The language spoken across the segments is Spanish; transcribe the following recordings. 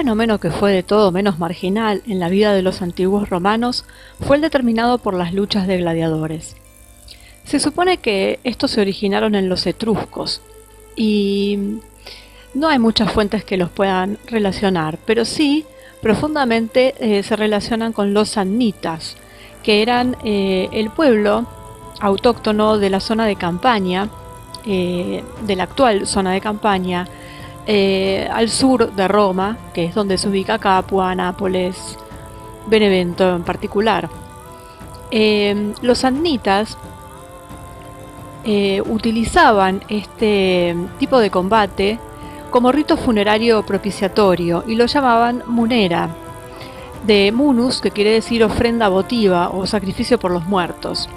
fenómeno que fue de todo menos marginal en la vida de los antiguos romanos fue el determinado por las luchas de gladiadores. Se supone que estos se originaron en los etruscos y no hay muchas fuentes que los puedan relacionar, pero sí profundamente se relacionan con los samnitas, que eran el pueblo autóctono de la zona de Campania, de la actual zona de Campania, al sur de Roma, que es donde se ubica Capua, Nápoles, Benevento en particular. Los samnitas utilizaban este tipo de combate como rito funerario propiciatorio y lo llamaban munera, de munus, que quiere decir ofrenda votiva o sacrificio por los muertos,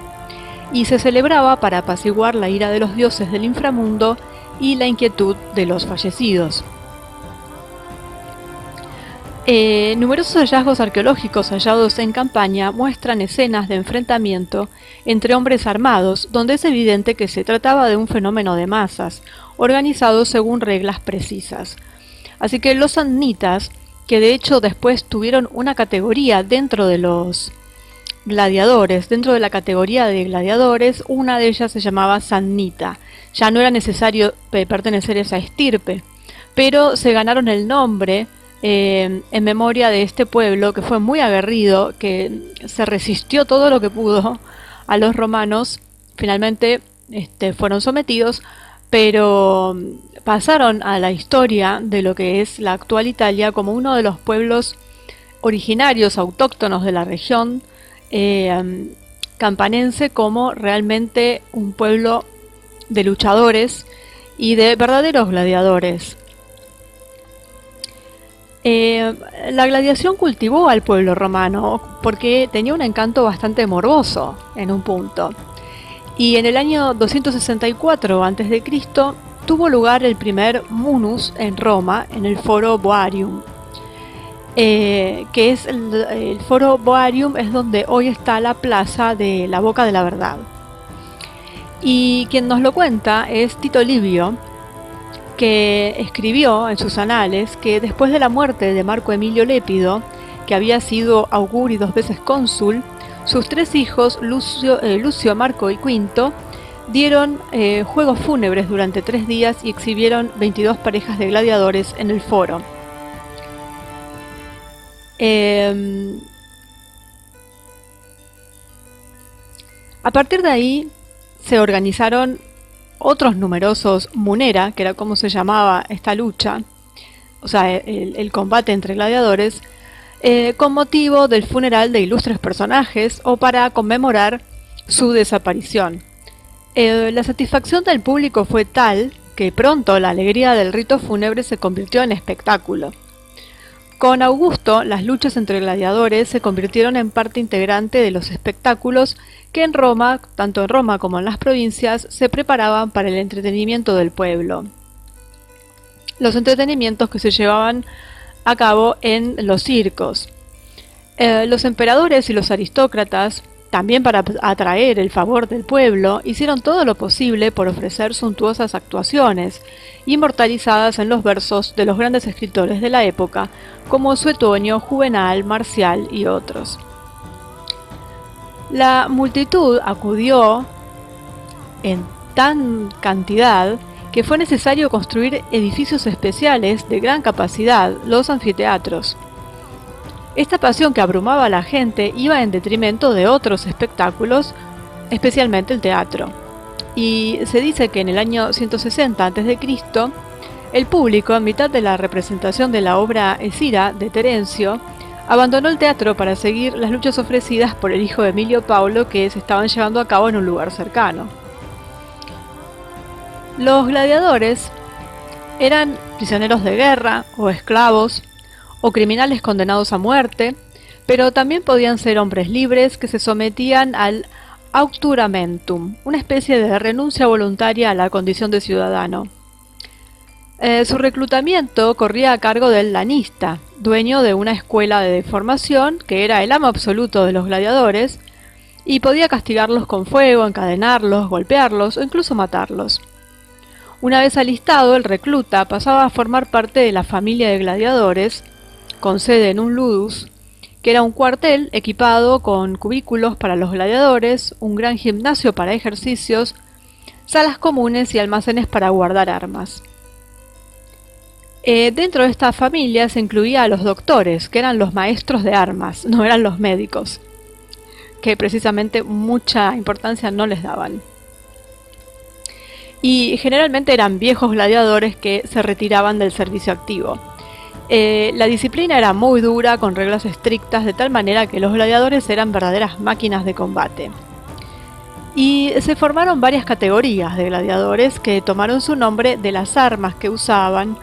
y se celebraba para apaciguar la ira de los dioses del inframundo y la inquietud de los fallecidos. Numerosos hallazgos arqueológicos hallados en Campania muestran escenas de enfrentamiento entre hombres armados, donde es evidente que se trataba de un fenómeno de masas, organizado según reglas precisas. Así que los samnitas, que de hecho después tuvieron una categoría dentro de los gladiadores, dentro de la categoría de gladiadores, una de ellas se llamaba samnita. Ya no era necesario pertenecer a esa estirpe, pero se ganaron el nombre en memoria de este pueblo que fue muy aguerrido, que se resistió todo lo que pudo a los romanos. Finalmente fueron sometidos, pero pasaron a la historia de lo que es la actual Italia como uno de los pueblos originarios, autóctonos de la región campanense, como realmente un pueblo de luchadores y de verdaderos gladiadores. La gladiación cultivó al pueblo romano porque tenía un encanto bastante morboso en un punto. Y en el año 264 a.C. tuvo lugar el primer munus en Roma, en el Foro Boarium. Que es el Foro Boarium es donde hoy está la plaza de la Boca de la Verdad. Y quien nos lo cuenta es Tito Livio, que escribió en sus anales que después de la muerte de Marco Emilio Lépido, que había sido augur y 2 veces cónsul, sus 3 hijos, Lucio, Marco y Quinto, dieron juegos fúnebres durante 3 días y exhibieron 22 parejas de gladiadores en el foro. A partir de ahí se organizaron otros numerosos munera, que era como se llamaba esta lucha, o sea, el combate entre gladiadores, con motivo del funeral de ilustres personajes o para conmemorar su desaparición. La satisfacción del público fue tal que pronto la alegría del rito fúnebre se convirtió en espectáculo. Con Augusto, las luchas entre gladiadores se convirtieron en parte integrante de los espectáculos que en Roma, tanto en Roma como en las provincias, se preparaban para el entretenimiento del pueblo. Los entretenimientos que se llevaban a cabo en los circos. Los emperadores y los aristócratas, también para atraer el favor del pueblo, hicieron todo lo posible por ofrecer suntuosas actuaciones, inmortalizadas en los versos de los grandes escritores de la época, como Suetonio, Juvenal, Marcial y otros. La multitud acudió en tan cantidad que fue necesario construir edificios especiales de gran capacidad, los anfiteatros. Esta pasión que abrumaba a la gente iba en detrimento de otros espectáculos, especialmente el teatro. Y se dice que en el año 160 a.C., el público, en mitad de la representación de la obra Escira de Terencio, abandonó el teatro para seguir las luchas ofrecidas por el hijo de Emilio Paulo, que se estaban llevando a cabo en un lugar cercano. Los gladiadores eran prisioneros de guerra o esclavos, o criminales condenados a muerte, pero también podían ser hombres libres que se sometían al aucturamentum, una especie de renuncia voluntaria a la condición de ciudadano. Su reclutamiento corría a cargo del lanista, dueño de una escuela de formación, que era el amo absoluto de los gladiadores, y podía castigarlos con fuego, encadenarlos, golpearlos o incluso matarlos. Una vez alistado, el recluta pasaba a formar parte de la familia de gladiadores, con sede en un ludus, que era un cuartel equipado con cubículos para los gladiadores, un gran gimnasio para ejercicios, salas comunes y almacenes para guardar armas. Dentro de esta familia se incluía a los doctores, que eran los maestros de armas, no eran los médicos, que precisamente mucha importancia no les daban. Y generalmente eran viejos gladiadores que se retiraban del servicio activo. La disciplina era muy dura, con reglas estrictas, de tal manera que los gladiadores eran verdaderas máquinas de combate. Y se formaron varias categorías de gladiadores que tomaron su nombre de las armas que usaban,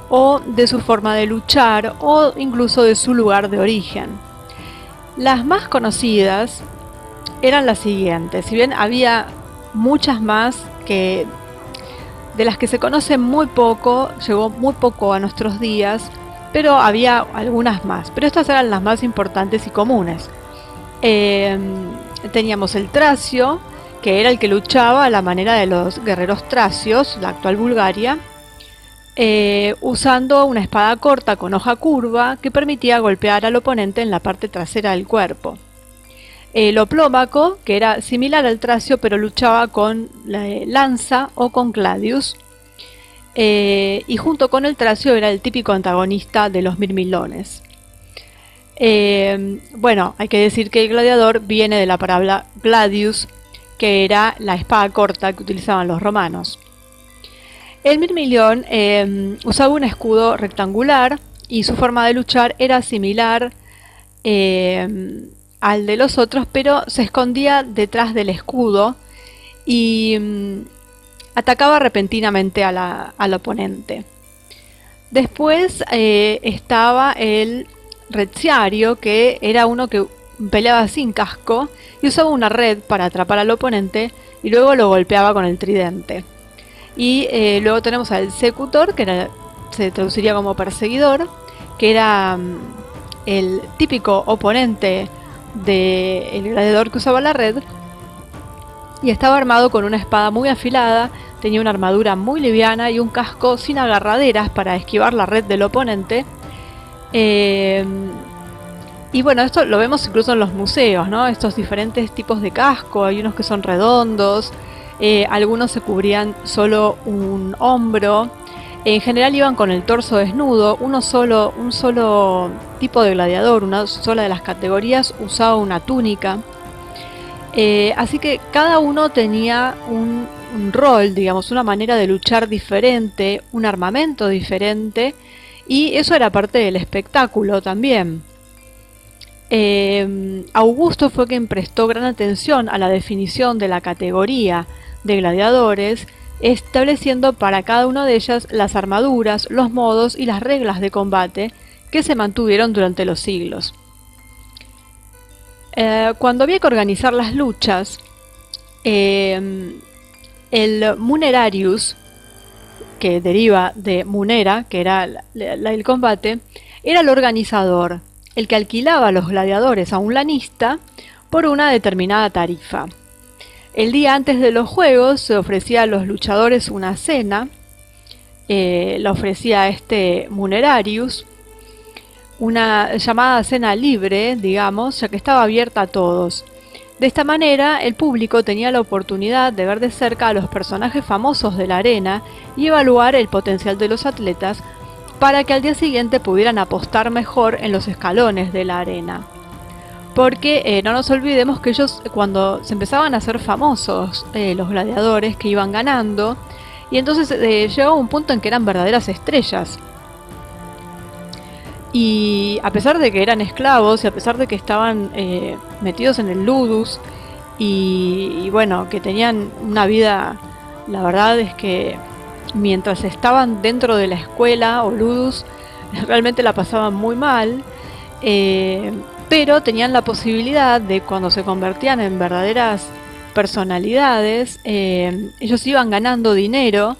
o de su forma de luchar, o incluso de su lugar de origen. Las más conocidas eran las siguientes, si bien había muchas más que de las que se conoce muy poco, llegó muy poco a nuestros días, pero había algunas más, pero estas eran las más importantes y comunes. Teníamos el tracio, que era el que luchaba a la manera de los guerreros tracios, la actual Bulgaria, usando una espada corta con hoja curva que permitía golpear al oponente en la parte trasera del cuerpo. El oplómaco, que era similar al tracio pero luchaba con lanza o con gladius, y junto con el tracio era el típico antagonista de los mirmilones. Bueno, hay que decir que el gladiador viene de la palabra gladius, que era la espada corta que utilizaban los romanos. El mirmilión usaba un escudo rectangular y su forma de luchar era similar al de los otros, pero se escondía detrás del escudo y atacaba repentinamente al oponente. Después estaba el reziario, que era uno que peleaba sin casco y usaba una red para atrapar al oponente y luego lo golpeaba con el tridente. Y luego tenemos al secutor, que se traduciría como perseguidor, que era el típico oponente del gladiador que usaba la red, y estaba armado con una espada muy afilada, tenía una armadura muy liviana y un casco sin agarraderas para esquivar la red del oponente. Y bueno, esto lo vemos incluso en los museos, ¿no? Estos diferentes tipos de casco, hay unos que son redondos, algunos se cubrían solo un hombro, en general iban con el torso desnudo, un solo tipo de gladiador, una sola de las categorías usaba una túnica. Así que cada uno tenía un rol, digamos, una manera de luchar diferente, un armamento diferente, y eso era parte del espectáculo también. Augusto fue quien prestó gran atención a la definición de la categoría de gladiadores, estableciendo para cada una de ellas las armaduras, los modos y las reglas de combate que se mantuvieron durante los siglos. Cuando había que organizar las luchas, el Munerarius, que deriva de Munera, que era el combate, era el organizador, el que alquilaba a los gladiadores a un lanista por una determinada tarifa. El día antes de los juegos se ofrecía a los luchadores una cena, la ofrecía este Munerarius, una llamada cena libre, digamos, ya que estaba abierta a todos. De esta manera, el público tenía la oportunidad de ver de cerca a los personajes famosos de la arena y evaluar el potencial de los atletas para que al día siguiente pudieran apostar mejor en los escalones de la arena. Porque no nos olvidemos que ellos, cuando se empezaban a hacer famosos, los gladiadores que iban ganando, y entonces llegaba un punto en que eran verdaderas estrellas. Y a pesar de que eran esclavos y a pesar de que estaban metidos en el ludus y bueno, que tenían una vida, la verdad es que mientras estaban dentro de la escuela o ludus realmente la pasaban muy mal, pero tenían la posibilidad de, cuando se convertían en verdaderas personalidades, ellos iban ganando dinero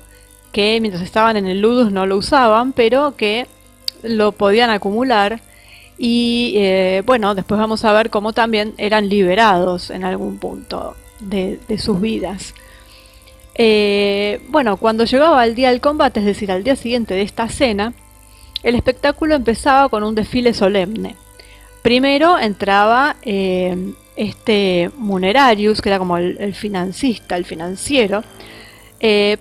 que mientras estaban en el ludus no lo usaban, pero que lo podían acumular. Y bueno, después vamos a ver cómo también eran liberados en algún punto de sus vidas. Bueno, cuando llegaba el día del combate, es decir, al día siguiente de esta cena, El espectáculo empezaba con un desfile solemne. Primero entraba este Munerarius, que era como el financista, el financiero,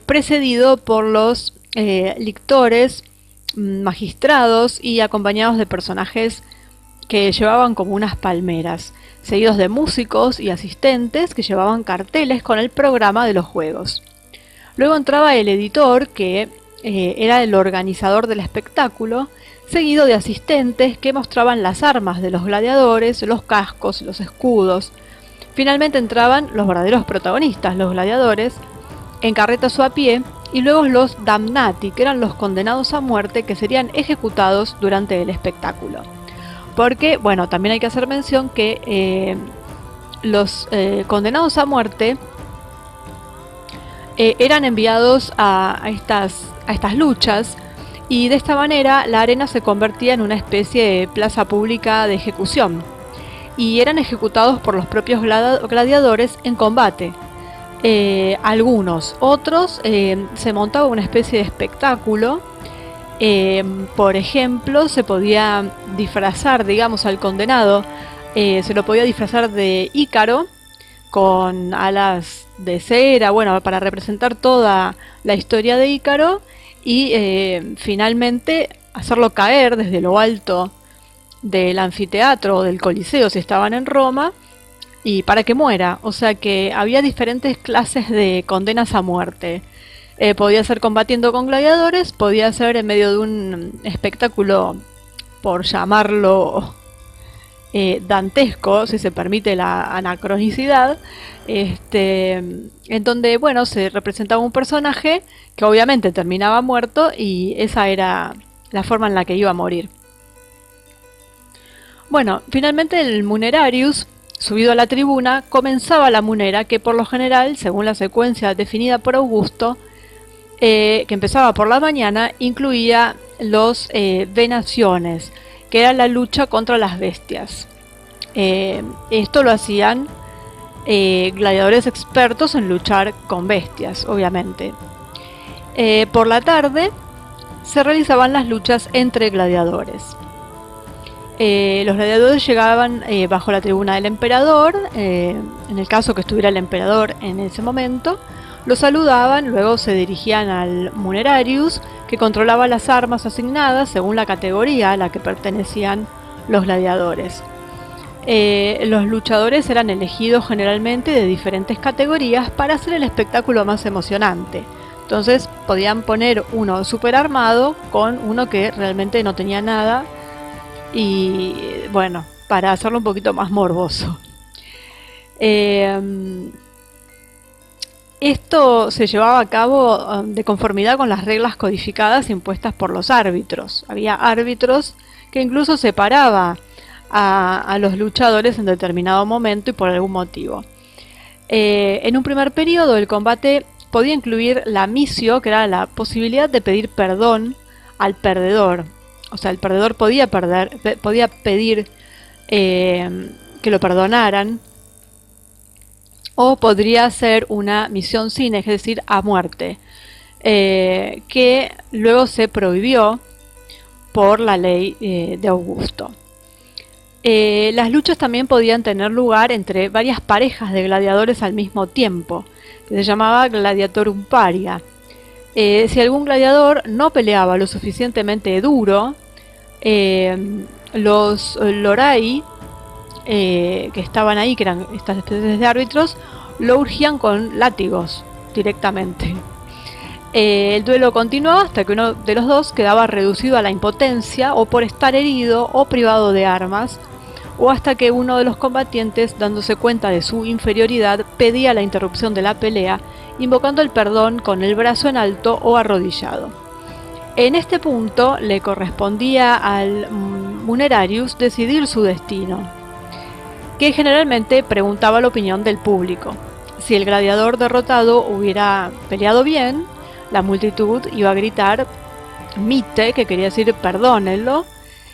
precedido por los lictores, magistrados y acompañados de personajes que llevaban como unas palmeras, seguidos de músicos y asistentes que llevaban carteles con el programa de los juegos. Luego entraba el editor, que era el organizador del espectáculo, seguido de asistentes que mostraban las armas de los gladiadores, los cascos, los escudos. Finalmente entraban los verdaderos protagonistas, los gladiadores, en carretas o a pie, y luego los damnati, que eran los condenados a muerte que serían ejecutados durante el espectáculo. Porque, bueno, también hay que hacer mención que los condenados a muerte eran enviados a estas luchas, y de esta manera la arena se convertía en una especie de plaza pública de ejecución, y eran ejecutados por los propios gladiadores en combate. Algunos, otros se montaba una especie de espectáculo. Por ejemplo, se podía disfrazar, digamos, al condenado, se lo podía disfrazar de Ícaro, con alas de cera, bueno, para representar toda la historia de Ícaro, y finalmente hacerlo caer desde lo alto del anfiteatro o del Coliseo si estaban en Roma, y para que muera. O sea que había diferentes clases de condenas a muerte. Podía ser combatiendo con gladiadores, podía ser en medio de un espectáculo, por llamarlo dantesco, si se permite la anacronicidad, en donde, bueno, se representaba un personaje que obviamente terminaba muerto, y esa era la forma en la que iba a morir. Bueno, finalmente el Munerarius, subido a la tribuna, comenzaba la munera, que por lo general, según la secuencia definida por Augusto, que empezaba por la mañana, incluía los venaciones, que era la lucha contra las bestias. Esto lo hacían gladiadores expertos en luchar con bestias, obviamente. Por la tarde se realizaban las luchas entre gladiadores. Los gladiadores llegaban bajo la tribuna del emperador, en el caso que estuviera el emperador en ese momento. Lo saludaban, luego se dirigían al Munerarius, que controlaba las armas asignadas según la categoría a la que pertenecían los gladiadores. Los luchadores eran elegidos generalmente de diferentes categorías para hacer el espectáculo más emocionante. Entonces podían poner uno super armado con uno que realmente no tenía nada, y bueno, para hacerlo un poquito más morboso. Esto se llevaba a cabo de conformidad con las reglas codificadas impuestas por los árbitros. Había árbitros que incluso separaba a los luchadores en determinado momento y por algún motivo. En un primer periodo el combate podía incluir la missio, que era la posibilidad de pedir perdón al perdedor. O sea, el perdedor podía pedir que lo perdonaran, o podría ser una misión sine, es decir, a muerte, que luego se prohibió por la ley de Augusto. Las luchas también podían tener lugar entre varias parejas de gladiadores al mismo tiempo, que se llamaba gladiatorum paria. Si algún gladiador no peleaba lo suficientemente duro, los lorai, que estaban ahí, que eran estas especies de árbitros, lo urgían con látigos directamente. El duelo continuaba hasta que uno de los dos quedaba reducido a la impotencia, o por estar herido o privado de armas, o hasta que uno de los combatientes, dándose cuenta de su inferioridad, pedía la interrupción de la pelea, invocando el perdón con el brazo en alto o arrodillado. En este punto le correspondía al Munerarius decidir su destino, que generalmente preguntaba la opinión del público. Si el gladiador derrotado hubiera peleado bien, la multitud iba a gritar mite, que quería decir perdónenlo,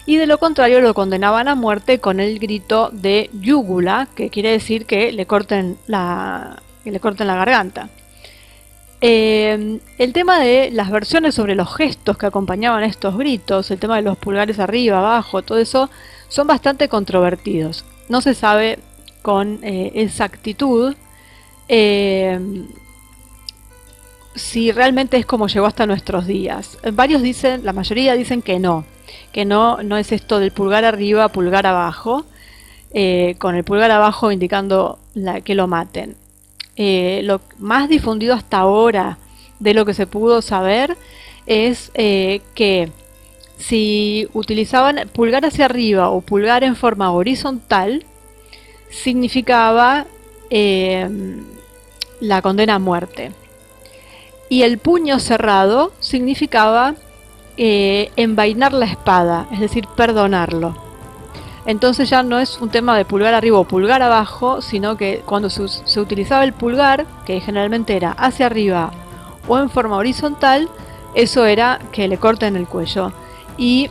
y de lo contrario lo condenaban a muerte con el grito de yugula, que quiere decir que le corten la garganta. El tema de las versiones sobre los gestos que acompañaban estos gritos, el tema de los pulgares arriba, abajo, todo eso, son bastante controvertidos. No se sabe con exactitud eh, si realmente es como llegó hasta nuestros días. Varios dicen, la mayoría dicen que no es esto del pulgar arriba, pulgar abajo, con el pulgar abajo indicando que lo maten. Lo más difundido hasta ahora de lo que se pudo saber es que si utilizaban pulgar hacia arriba o pulgar en forma horizontal, significaba la condena a muerte. Y el puño cerrado significaba envainar la espada, es decir, perdonarlo. Entonces ya no es un tema de pulgar arriba o pulgar abajo, sino que cuando se utilizaba el pulgar, que generalmente era hacia arriba o en forma horizontal, eso era que le corten el cuello. Y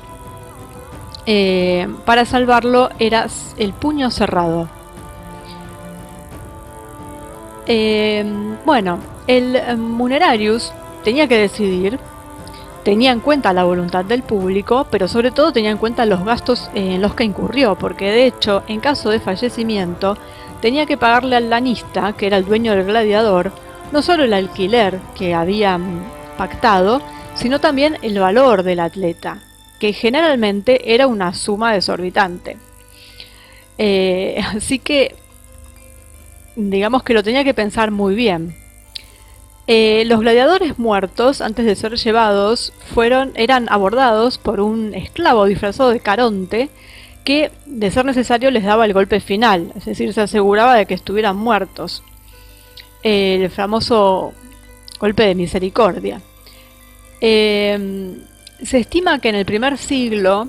para salvarlo era el puño cerrado. Bueno, el Munerius tenía que decidir, tenía en cuenta la voluntad del público, pero sobre todo tenía en cuenta los gastos en los que incurrió, porque de hecho, en caso de fallecimiento, tenía que pagarle al lanista, que era el dueño del gladiador, no solo el alquiler que habían pactado, sino también el valor del atleta, que generalmente era una suma desorbitante. Así que, digamos que lo tenía que pensar muy bien. Los gladiadores muertos, antes de ser llevados, eran abordados por un esclavo disfrazado de Caronte que, de ser necesario, les daba el golpe final, es decir, se aseguraba de que estuvieran muertos. El famoso golpe de misericordia. Se estima que en el primer siglo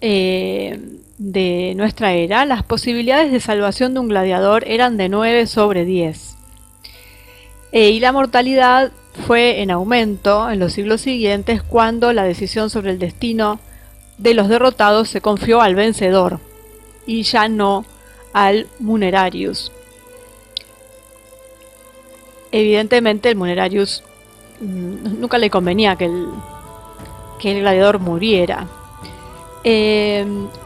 de nuestra era, las posibilidades de salvación de un gladiador eran de 9 sobre 10. Y la mortalidad fue en aumento en los siglos siguientes cuando la decisión sobre el destino de los derrotados se confió al vencedor y ya no al Munerius. Evidentemente el Munerius nunca le convenía que el gladiador muriera.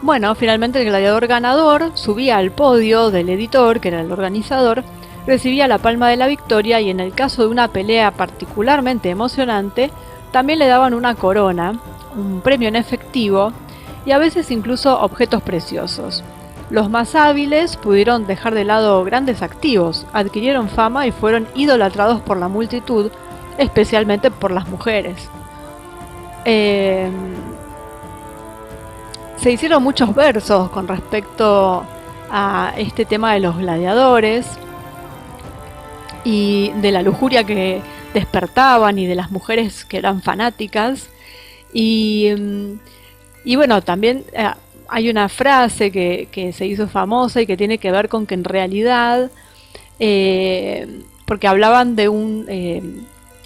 Bueno, finalmente el gladiador ganador subía al podio del editor, que era el organizador, recibía la palma de la victoria y en el caso de una pelea particularmente emocionante, también le daban una corona, un premio en efectivo y a veces incluso objetos preciosos. Los más hábiles pudieron dejar de lado grandes activos, adquirieron fama y fueron idolatrados por la multitud, especialmente por las mujeres. Se hicieron muchos versos con respecto a este tema de los gladiadores y de la lujuria que despertaban y de las mujeres que eran fanáticas. Y bueno, también hay una frase que se hizo famosa y que tiene que ver con que en realidad, porque hablaban de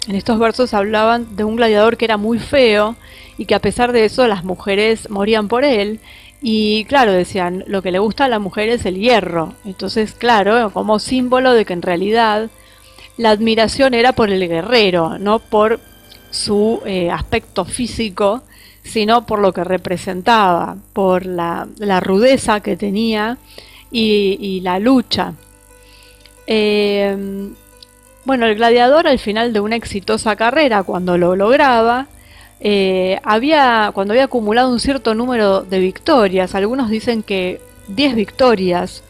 en estos versos hablaban de un gladiador que era muy feo y que a pesar de eso las mujeres morían por él. Y claro, decían, lo que le gusta a la mujer es el hierro. Entonces, claro, como símbolo de que en realidad la admiración era por el guerrero, no por su aspecto físico, sino por lo que representaba, por la rudeza que tenía y la lucha. Bueno, el gladiador al final de una exitosa carrera, cuando lo lograba, cuando había acumulado un cierto número de victorias, algunos dicen que 10 victorias,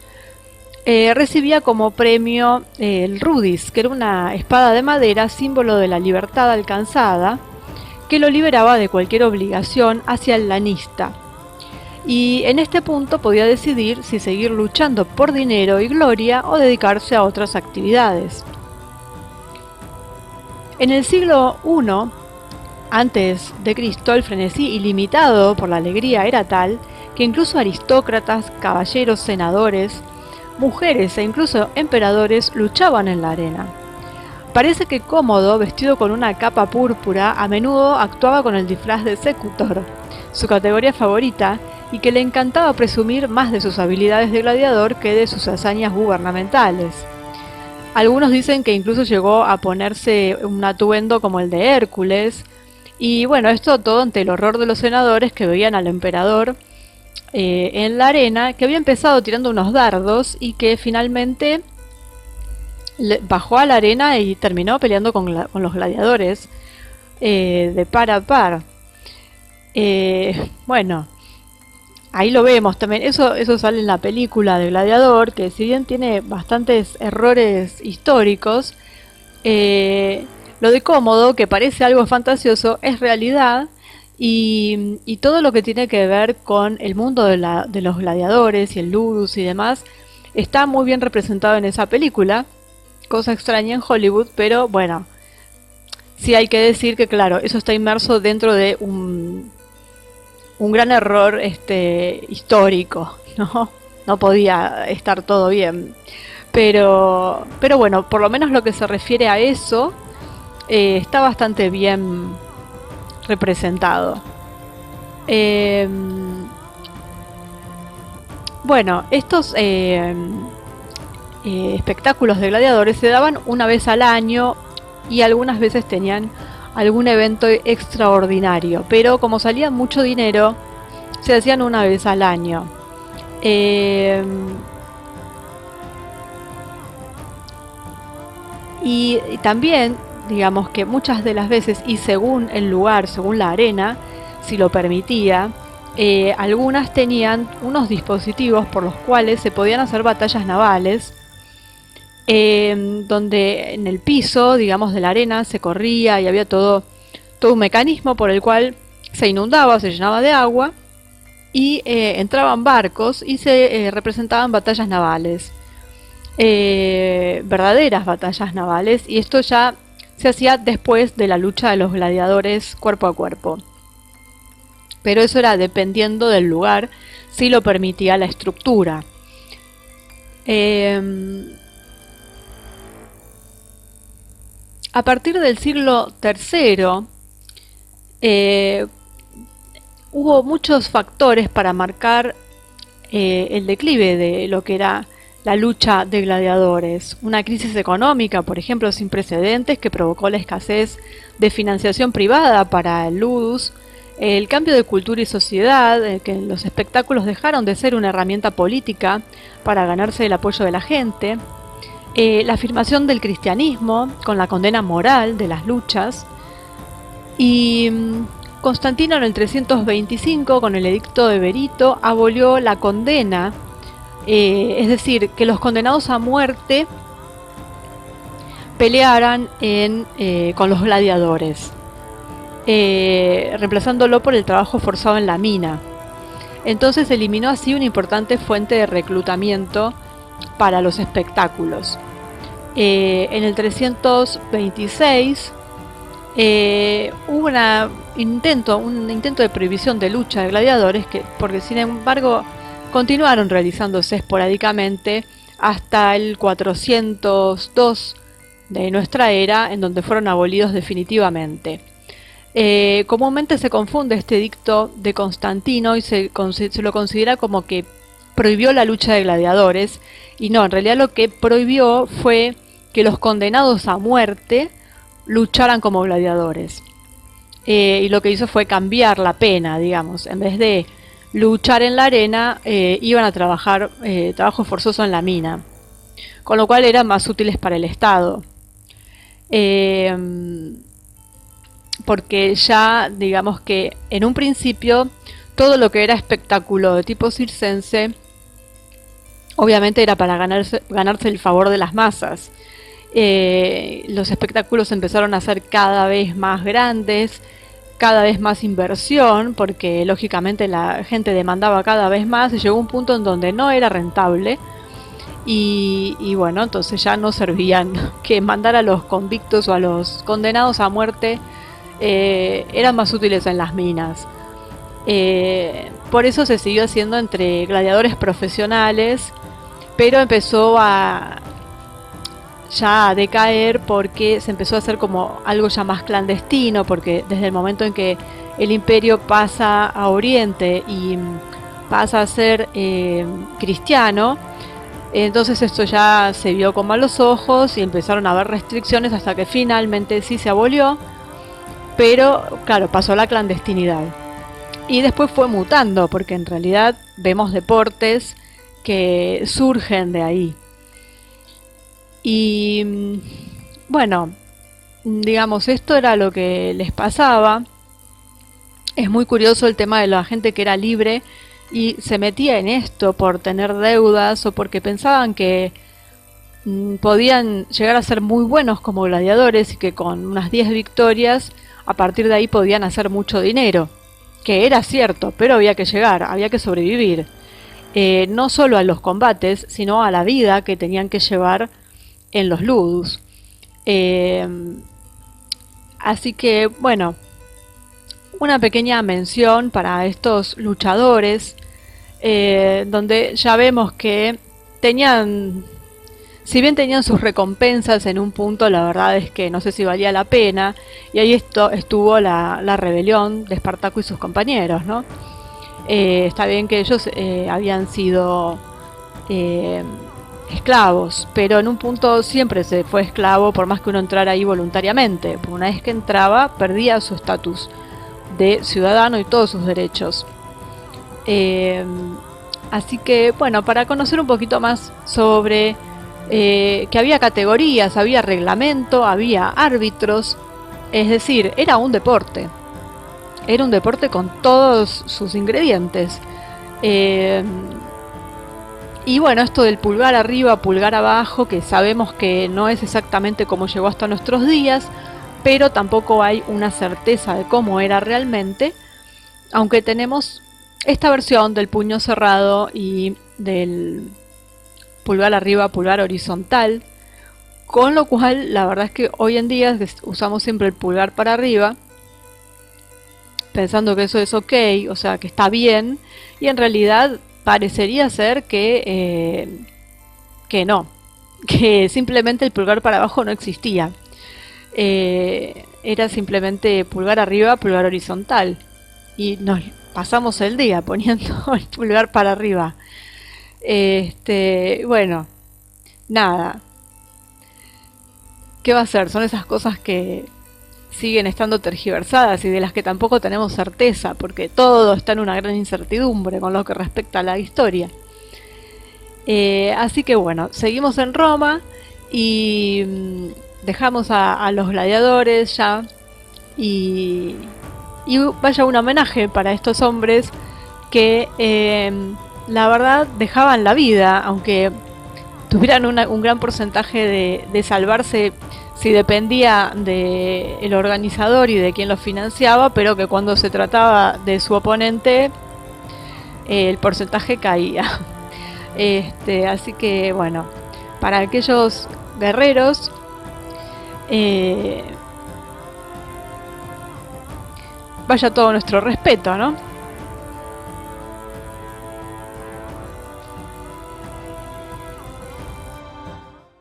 recibía como premio el rudis, que era una espada de madera, símbolo de la libertad alcanzada, que lo liberaba de cualquier obligación hacia el lanista. Y en este punto podía decidir si seguir luchando por dinero y gloria o dedicarse a otras actividades. En el siglo I antes de Cristo, el frenesí ilimitado por la alegría era tal que incluso aristócratas, caballeros, senadores, mujeres e incluso emperadores luchaban en la arena. Parece que Cómodo, vestido con una capa púrpura, a menudo actuaba con el disfraz de secutor, su categoría favorita, y que le encantaba presumir más de sus habilidades de gladiador que de sus hazañas gubernamentales. Algunos dicen que incluso llegó a ponerse un atuendo como el de Hércules. Y bueno, esto todo ante el horror de los senadores que veían al emperador en la arena, que había empezado tirando unos dardos y que finalmente bajó a la arena y terminó peleando con los gladiadores de par a par. Bueno, ahí lo vemos también. Eso sale en la película de Gladiador, que si bien tiene bastantes errores históricos, lo de cómodo, que parece algo fantasioso, es realidad. Y todo lo que tiene que ver con el mundo de los gladiadores y el ludus y demás está muy bien representado en esa película. Cosa extraña en Hollywood, pero bueno, sí hay que decir que claro, eso está inmerso dentro de un gran error histórico, ¿no? No podía estar todo bien. Pero bueno, por lo menos lo que se refiere a eso está bastante bien representado. Eh, bueno, estos espectáculos de gladiadores se daban una vez al año y algunas veces tenían algún evento extraordinario, pero como salía mucho dinero, se hacían una vez al año. Eh, y también, digamos que muchas de las veces, y según el lugar, según la arena, si lo permitía, algunas tenían unos dispositivos por los cuales se podían hacer batallas navales, donde en el piso, digamos, de la arena se corría y había todo un mecanismo por el cual se inundaba, se llenaba de agua y entraban barcos y se representaban batallas navales, verdaderas batallas navales, y esto ya se hacía después de la lucha de los gladiadores cuerpo a cuerpo. Pero eso era dependiendo del lugar, si lo permitía la estructura. A partir del siglo III hubo muchos factores para marcar el declive de lo que era la lucha de gladiadores. Una crisis económica, por ejemplo, sin precedentes, que provocó la escasez de financiación privada para el ludus, el cambio de cultura y sociedad, que los espectáculos dejaron de ser una herramienta política para ganarse el apoyo de la gente, la afirmación del cristianismo con la condena moral de las luchas, y Constantino en el 325, con el edicto de Verito, abolió la condena, es decir, que los condenados a muerte pelearan con los gladiadores, reemplazándolo por el trabajo forzado en la mina. Entonces eliminó así una importante fuente de reclutamiento para los espectáculos. En el 326 hubo un intento de prohibición de lucha de gladiadores, porque sin embargo continuaron realizándose esporádicamente hasta el 402 de nuestra era, en donde fueron abolidos definitivamente. Comúnmente se confunde este edicto de Constantino y se lo considera como que prohibió la lucha de gladiadores, y no, en realidad lo que prohibió fue que los condenados a muerte lucharan como gladiadores. Y lo que hizo fue cambiar la pena, digamos, en vez de luchar en la arena, iban a trabajar trabajo forzoso en la mina, con lo cual eran más útiles para el Estado. Porque ya, digamos que en un principio, todo lo que era espectáculo de tipo circense, obviamente era para ganarse el favor de las masas. Los espectáculos empezaron a ser cada vez más grandes, cada vez más inversión, porque lógicamente la gente demandaba cada vez más y llegó un punto en donde no era rentable. Y bueno, entonces ya no servían que mandar a los convictos o a los condenados a muerte, eran más útiles en las minas. Por eso se siguió haciendo entre gladiadores profesionales, pero empezó ya a decaer porque se empezó a hacer como algo ya más clandestino, porque desde el momento en que el imperio pasa a Oriente y pasa a ser cristiano, Entonces esto ya se vio con malos ojos y empezaron a haber restricciones hasta que finalmente sí se abolió, pero claro, pasó a la clandestinidad. Y después fue mutando, porque en realidad vemos deportes que surgen de ahí. Y bueno, digamos, esto era lo que les pasaba. Es muy curioso el tema de la gente que era libre y se metía en esto por tener deudas o porque pensaban que podían llegar a ser muy buenos como gladiadores y que con unas 10 victorias a partir de ahí podían hacer mucho dinero, que era cierto, pero había que llegar, había que sobrevivir, no solo a los combates, sino a la vida que tenían que llevar en los ludus. Eh, Así que, bueno, una pequeña mención para estos luchadores, donde ya vemos que tenían, si bien tenían sus recompensas en un punto, la verdad es que no sé si valía la pena, y ahí estuvo la rebelión de Espartaco y sus compañeros, ¿no? Está bien que ellos habían sido eh, esclavos, pero en un punto siempre se fue esclavo por más que uno entrara ahí voluntariamente, porque una vez que entraba perdía su estatus de ciudadano y todos sus derechos. Eh, Así que bueno, para conocer un poquito más sobre que había categorías, había reglamento, había árbitros, es decir, era un deporte con todos sus ingredientes. Eh, y bueno, esto del pulgar arriba, pulgar abajo, que sabemos que no es exactamente como llegó hasta nuestros días, pero tampoco hay una certeza de cómo era realmente, aunque tenemos esta versión del puño cerrado y del pulgar arriba, pulgar horizontal, con lo cual la verdad es que hoy en día usamos siempre el pulgar para arriba, pensando que eso es ok, o sea que está bien, y en realidad parecería ser que no, que simplemente el pulgar para abajo no existía. Era simplemente pulgar arriba, pulgar horizontal. Y nos pasamos el día poniendo el pulgar para arriba. Bueno, nada. ¿Qué va a ser? Son esas cosas que siguen estando tergiversadas y de las que tampoco tenemos certeza, porque todo está en una gran incertidumbre con lo que respecta a la historia. Así que bueno, seguimos en Roma y dejamos a los gladiadores ya y, y vaya un homenaje para estos hombres que la verdad dejaban la vida, aunque tuvieran un gran porcentaje de salvarse si dependía del organizador y de quien los financiaba, pero que cuando se trataba de su oponente el porcentaje caía. Así que bueno, para aquellos guerreros vaya todo nuestro respeto, ¿no?